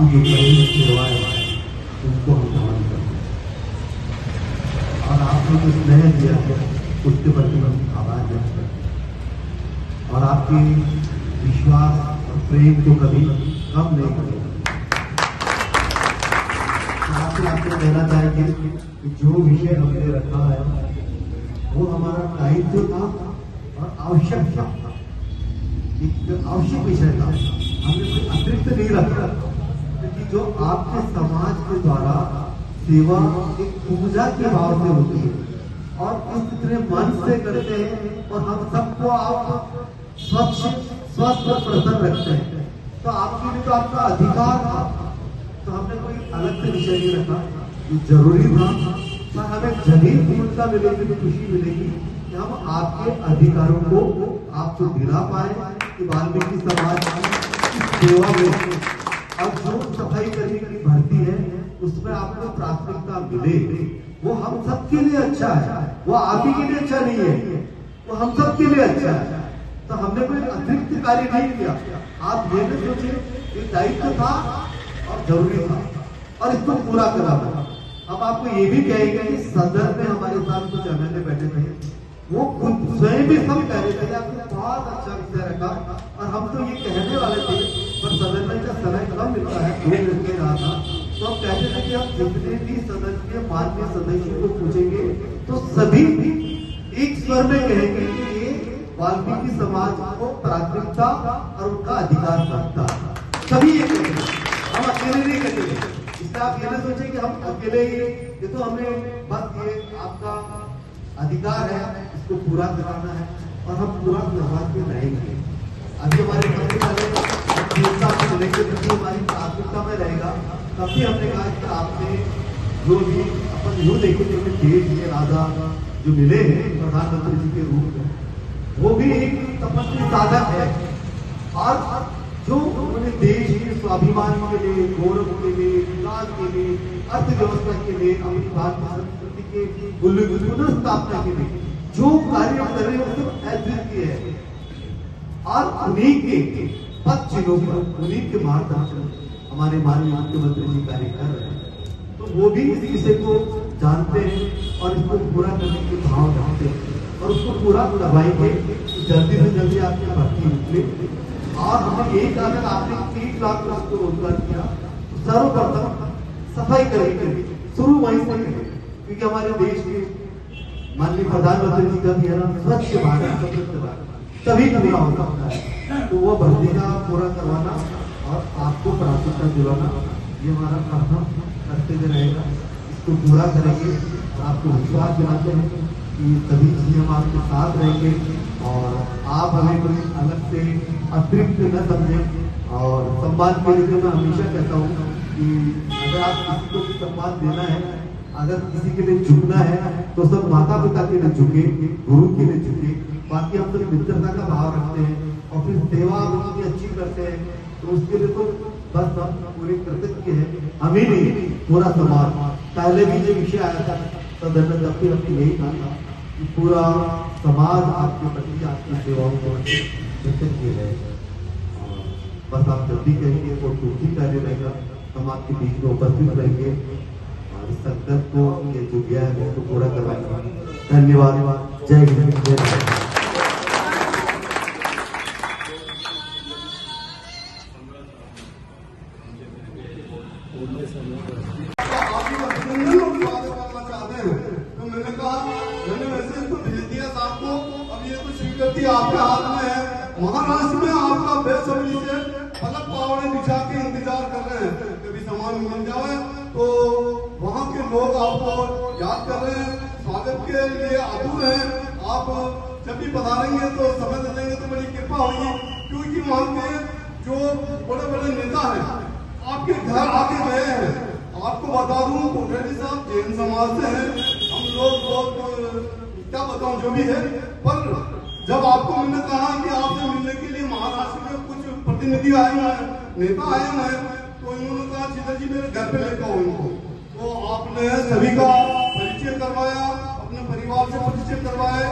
आपकी जो पहली सेवा है उसको हम नमन करते हैं और आपने जो स्नेह दिया है उसके प्रति हम आभार व्यक्त करते हैं और आपके विश्वास और प्रेम को कभी कम नहीं करेगा। आपसे आपको कहना चाहेंगे कि जो विषय हमने रखा है वो हमारा दायित्व था और आवश्यक था, एक आवश्यक विषय था, हमने कोई अतिरिक्त नहीं रखा, क्योंकि जो आपके समाज के द्वारा सेवा एक पूजा के भाव से होती है और इस इतने मन से करते हैं और हम सबको आप स्वच्छ स्वस्थ और प्रसन्न रखते हैं, तो आपके लिए तो आपका अधिकार था, तो हमने कोई अलग से विषय नहीं रखा, ये जरूरी था, पर हमें जमीन पूर्णता मिलेगी तो खुशी मिलेगी कि हम आपके अधिकारों को आपको दिला पाए कि वाल्मीकि समाज की सेवा में अब जो सफाई कर्मी की भर्ती है उसमें आपको प्राथमिकता मिले, वो हम सबके लिए अच्छा है, वो आप ही के लिए अच्छा नहीं है, वो हम सबके लिए अच्छा है। तो हमने कोई अतिरिक्त कार्य नहीं किया, आप ये भी सोचिए ये दायित्व था और जरूरी था और इसको पूरा करा था। अब आपको ये भी कहेंगे कि सदन में हमारे साथ कुछ एमएलए बैठे थे, वो खुद स्वयं भी सब कह रहे थे आपने बहुत अच्छा विषय रखा और हम तो ये कहने वाले थे, पर सदन में का समय कम मिलता है, 2 मिनट में रहा था, तो हम कहते थे कि हम जितने भी सदन के माननीय सदस्यों को पूछेंगे तो सभी एक स्वर में कहेंगे कि ये वाल्मीकि समाज को प्राथमिकता और उनका अधिकार बनता है, सभी ये कहेंगे, हम अकेले नहीं कहेंगे। इसलिए आप ये ना सोचे कि हम अकेले ही, ये तो हमें बस ये आपका अधिकार है, इसको पूरा कराना है और हम पूरा करवा के रहेंगे। अभी हमारे प्रति हमारी प्राथमिकता में रहेगा, तभी हमने कहा कि आपने जो भी अपन यूँ देखे थे देश के राजा जो मिले हैं प्रधानमंत्री जी के रूप में, वो भी एक तपस्वी साधक है और जो उन्होंने देश के स्वाभिमान के लिए, गौरव के लिए, विकास के लिए, अर्थव्यवस्था के लिए, अपनी भारतीय संस्कृति के पुनर्स्थापना के लिए जो कार्य कर रहे हैं वो अद्वितीय है और उन्हीं के पद चिन्हों पर, उन्हीं के मार्गदर्शन हमारे माननीय मुख्यमंत्री जी कार्य कर रहे हैं, तो वो भी इस विषय को जानते हैं और इसको पूरा करने के भाव रखते हैं और उसको पूरा करवाएंगे। जल्दी से जल्दी आपकी भर्ती निकले और हमें यही कहा था आपने 3 लाख लोगों को रोजगार किया, सर्वप्रथम सफाई करेंगे, शुरू वहीं से करेंगे, क्योंकि हमारे देश के माननीय प्रधानमंत्री जी का भी है ना स्वच्छ भारत तभी पूरा हो सकता है, तो वो भर्ती का पूरा करवाना और आपको प्राथमिकता दिलाना ये हमारा प्रथम कर्तव्य रहेगा, इसको पूरा करेंगे और आपको विश्वास दिलाते हैं कि सभी चीजें हम आपके साथ रहेंगे और आप हमें कोई अलग से अतिरिक्त न समझें। और सम्मान के लिए मैं हमेशा कहता हूँ कि अगर आप किसी को भी सम्मान देना है, अगर किसी के लिए झुकना है तो सब माता पिता के लिए झुके, गुरु के लिए झुके, बाकी हम सब मित्रता का भाव रखते हैं और फिर सेवा उनकी अच्छी करते हैं, तो उसके लिए तो बस हम पूरे कृतज्ञ है, हम ही नहीं पूरा समाज। पहले भी जो विषय आया था सदन में तब भी हमने यही कहा कि पूरा समाज आपके प्रति आपकी सेवाओं को कृतज्ञ है। बस आप जब भी कहेंगे वो टूटी कार्य रहेगा, हम आपके बीच में उपस्थित रहेंगे और इस संकल्प को ये जो गया है उसको पूरा करवाएंगे। धन्यवाद। जय हिंद, जय भारत। आपके हाथ में है, महाराष्ट्र में आपका बेसब्री से पलक पावड़े बिछा के इंतजार कर रहे हैं, कभी सामान मिल जाए तो वहाँ के लोग आपको याद कर रहे हैं, स्वागत के लिए आतुर हैं। आप जब भी पधारेंगे तो समय दे देंगे तो बड़ी कृपा होगी, क्योंकि वहाँ के जो बड़े बड़े नेता हैं आपके घर आके गए हैं। आपको बता दूं कोठेरी साहब जैन समाज से हैं, हम लोग बहुत क्या बताऊं जो भी है, पर जब आपको मैंने कहा कि आपसे मिलने के लिए महाराष्ट्र में कुछ प्रतिनिधि आए हुए हैं, नेता आए हुए हैं, तो इन्होंने कहा सीता जी मेरे घर पे लेकर आओ इनको, तो आपने सभी का परिचय करवाया, अपने परिवार से परिचय करवाए,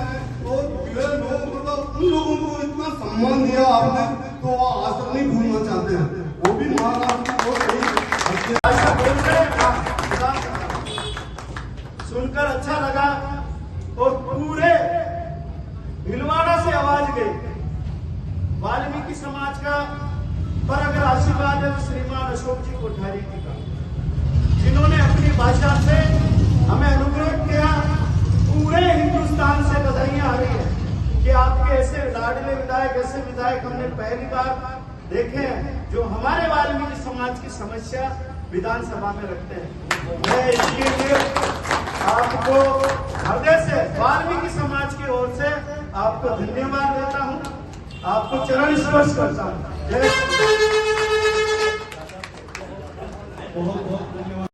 तो लोग मतलब उन लोगों को इतना सम्मान दिया आपने, तो वो आज तक नहीं भूलना चाहते हैं। वो भी महाराष्ट्र सुनकर अच्छा लगा और पूरे भीलवाड़ा से आवाज गई वाल्मीकि समाज का पर अगर आशीर्वाद है तो श्रीमान अशोक जी कोठारी जी का, जिन्होंने अपनी भाषा से हमें अनुग्रह किया। पूरे हिंदुस्तान से बधाइयां आ रही है कि आपके ऐसे लाडले विधायक, ऐसे विधायक हमने पहली बार देखे हैं जो हमारे वाल्मीकि समाज की समस्या विधानसभा में रखते हैं। मैं इसके लिए आपको हृदय से वाल्मीकि समाज की ओर से आपको धन्यवाद देता हूं, आपको चरण स्पर्श करता हूं। जय बहुत बहुत धन्यवाद।